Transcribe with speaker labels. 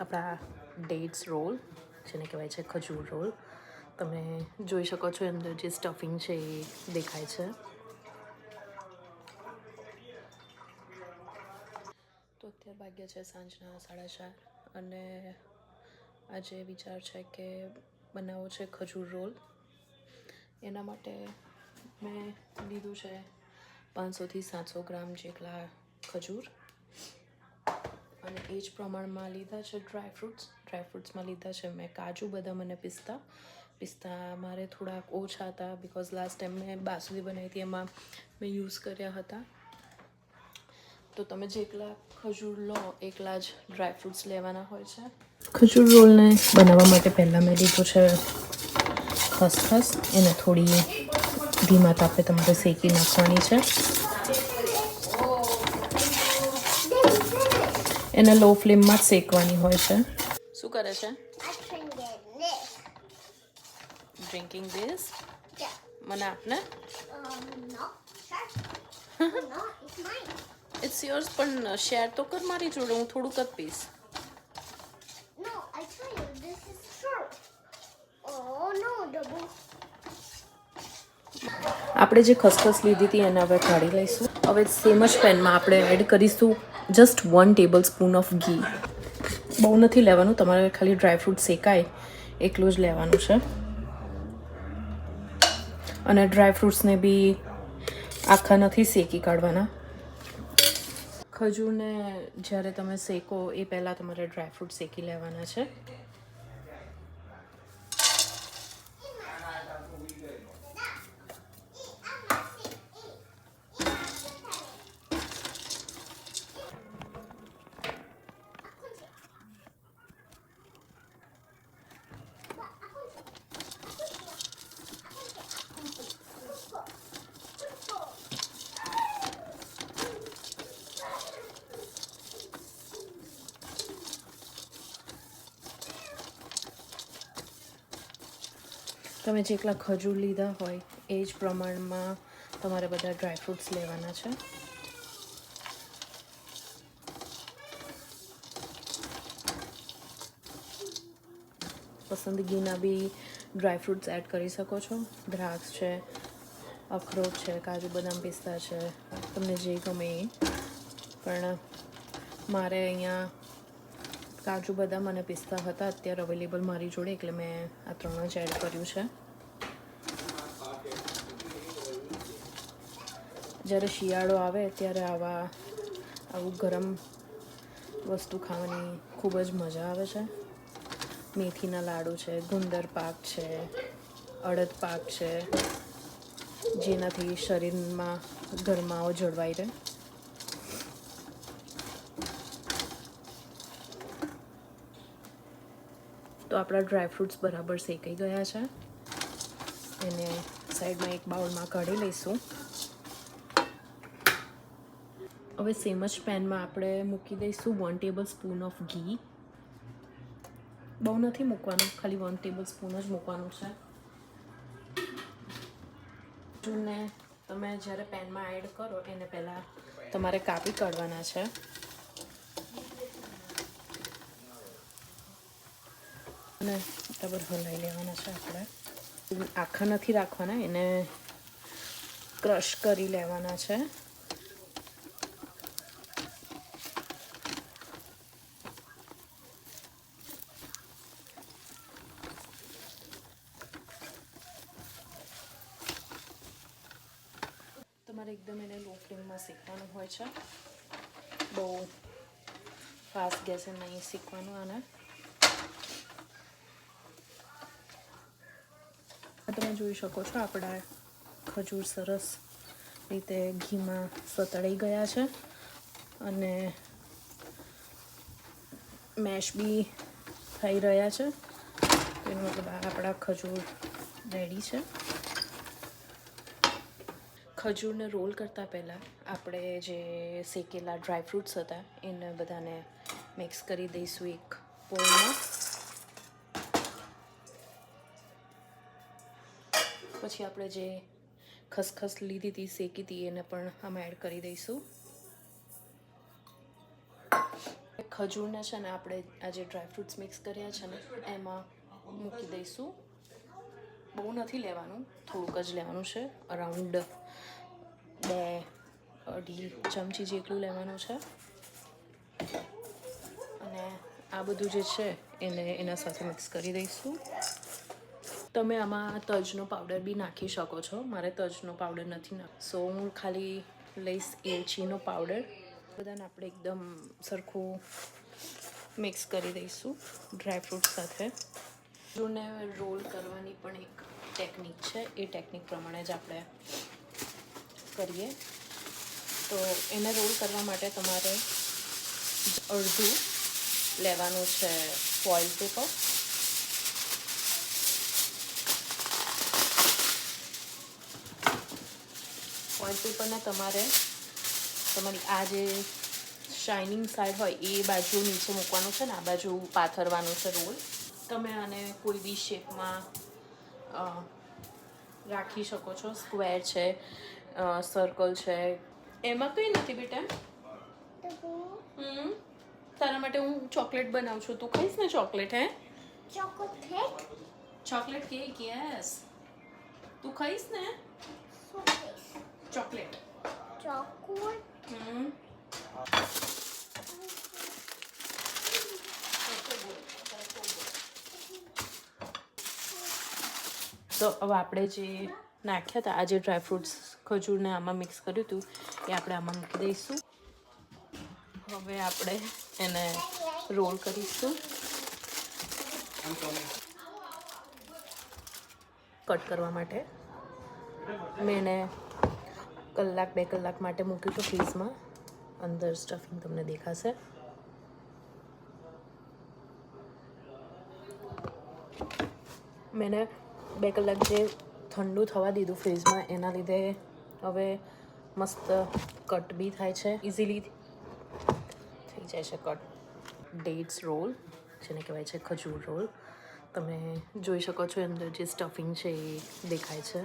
Speaker 1: આપણા dates role, જેને કહેવાય છે ખજૂર રોલ. તમે જોઈ શકો છો અંદર જે સ્ટફિંગ છે એ દેખાય છે. તો અત્યારે વાગ્યા છે સાંજના 4:30 અને આજે વિચાર છે કે બનાવવો છે ખજૂર રોલ. એના માટે મેં લીધું છે 500 થી 700 ગ્રામ જેટલા ખજૂર અને એ જ પ્રમાણમાં લીધા છે ડ્રાયફ્રૂટ્સમાં લીધા છે મેં કાજુ, બદામ અને પિસ્તા મારે થોડાક ઓછા હતા બિકોઝ લાસ્ટ ટાઈમ મેં બાસુંદી બનાવી હતી એમાં મેં યુઝ કર્યા હતા. તો તમે જેટલા ખજૂર લો એકલા જ ડ્રાયફ્રૂટ્સ લેવાના હોય છે. ખજૂર રોલને બનાવવા માટે પહેલાં મેં લીધું છે ખસખસ. એને થોડી ધીમા તાપે તમારે શેકી નાખવાની છે. એને લો ફ્લેમમાં જ શેકવાની હોય છે. શું કરે છે? Drinking this. મને આપને. ઇટ્સ યોર્સ, પણ શેર તો કર મારી જોડે, હું થોડુંક જ પીશ. આપણે જે ખસખસ લીધી હતી એને હવે કાઢી લઈશું. હવે સેમ જ પેનમાં આપણે એડ કરીશું જસ્ટ 1 ટેબલ સ્પૂન ઓફ ઘી. બહુ નથી લેવાનું, તમારે ખાલી ડ્રાયફ્રૂટ શેકાય એટલું જ લેવાનું છે. અને ડ્રાયફ્રૂટ્સને બી આખા નથી શેકી કાઢવાના. ખજૂરને જ્યારે તમે શેકો એ પહેલાં તમારે ડ્રાયફ્રૂટ શેકી લેવાના છે. તમે જેટલા ખજૂર લીધા હોય એ જ પ્રમાણમાં તમારે બધા ડ્રાયફ્રૂટ્સ લેવાના છે. પસંદગીના બી ડ્રાયફ્રૂટ્સ એડ કરી શકો છો. દ્રાક્ષ છે, અખરોટ છે, કાજુ, બદામ, પિસ્તા છે, તમને જે ગમે એ. પણ મારે અહીંયા કાજુ, બદામ અને પિસ્તા હતા અત્યારે અવેલેબલ મારી જોડે, એટલે મેં આ 3 જ એડ કર્યું છે. જ્યારે શિયાળો આવે ત્યારે આવું ગરમ વસ્તુ ખાવાની ખૂબ જ મજા આવે છે. મેથીના લાડુ છે, ગુંદર પાક છે, અડદ પાક છે, જેનાથી શરીરમાં ગરમાવો જળવાઈ રહે. તો આપણા ડ્રાયફ્રૂટ્સ બરાબર શેકાઈ ગયા છે. એને સાઈડમાં એક બાઉલમાં કાઢી લઈશું. હવે સેમ જ પેનમાં આપણે મૂકી દઈશું 1 ટેબલ સ્પૂન ઓફ ઘી. બહુ નથી મૂકવાનું, ખાલી 1 ટેબલ સ્પૂન જ મૂકવાનું છે. ખજૂરને તમે જ્યારે પેનમાં એડ કરો એને પહેલાં તમારે કાપી કાઢવાના છે. અને બરાબર હલાવી લેવાના છે. આપણે આખા નથી રાખવાના, એને ક્રશ કરી લેવાના છે. તમારે એકદમ એને લો ફ્લેમમાં શેકવાનું હોય છે. બહુ ફાસ્ટ ગેસે નહીં શેકવાનું આને. તમે જોઈ શકો છો આપણા ખજૂર સરસ રીતે ઘીમાં સતળાઈ ગયા છે અને મેશ બી થઈ રહ્યા છે. એનો મતલબ આપણા ખજૂર રેડી છે. ખજૂરને રોલ કરતાં પહેલાં આપણે જે શેકેલા ડ્રાયફ્રૂટ્સ હતા એને બધાને મિક્સ કરી દઈશું એક બોલમાં. પછી આપણે જે ખસખસ લીધી હતી, શેકી હતી, એને પણ આમાં એડ કરી દઈશું. ખજૂરને છે ને આપણે આ જે ડ્રાયફ્રૂટ્સ મિક્સ કર્યા છે ને એમાં મૂકી દઈશું. બહુ નથી લેવાનું, થોડુંક જ લેવાનું છે. અરાઉન્ડ 2-2.5 ચમચી જેટલું લેવાનું છે. અને આ બધું જે છે એને એના સાથે મિક્સ કરી દઈશું. તમે આમાં તજનો પાવડર બી નાખી શકો છો. મારે તજનો પાવડર નથી સો હું ખાલી લઈશ એલચીનો પાવડર. બધાને આપણે એકદમ સરખું મિક્સ કરી દઈશું ડ્રાયફ્રૂટ સાથે. ખજૂરને રોલ કરવાની પણ એક ટેકનિક છે, એ ટેકનિક પ્રમાણે જ આપણે કરીએ. તો એને રોલ કરવા માટે તમારે અડધું લેવાનું છે ફોઇલ પેપર. ફોઇલ પેપરને તમારે તમારી આ જે શાઇનિંગ સાઈડ હોય એ બાજુ નીચે મૂકવાનું છે ને આ બાજુ પાથરવાનું છે રોલ. તમે આને કોઈ બી શેપમાં રાખી શકો છો. સ્ક્વેર છે, સર્કલ છે, એમાં કંઈ નથી બેટા. તારા માટે હું ચોકલેટ બનાવું છું, તું ખાઈશ ને ચોકલેટ? હે, ચોકલેટ કેક? યસ, તું ખાઈશ ને ચોકલેટ? તો હવે આપણે જે નાખ્યા હતા, આ જે ડ્રાયફ્રૂટ્સ ખજૂરને આમાં મિક્સ કર્યું હતું એ આપણે આમાં મૂકી દઈશું. હવે આપણે એને રોલ કરીશું. કટ કરવા માટે મેં એને 1-2 કલાક માટે મૂક્યું હતું ફ્રીઝમાં. અંદર સ્ટફિંગ તમને દેખાશે. મેં 2 કલાક જે ઠંડુ થવા દીધું ફ્રીઝમાં, એના લીધે હવે મસ્ત કટ બી થાય છે, ઇઝીલી થઈ જાય છે કટ. ડેટ્સ રોલ, જેને કહેવાય છે ખજૂર રોલ. તમે જોઈ શકો છો અંદર જે સ્ટફિંગ છે એ દેખાય છે.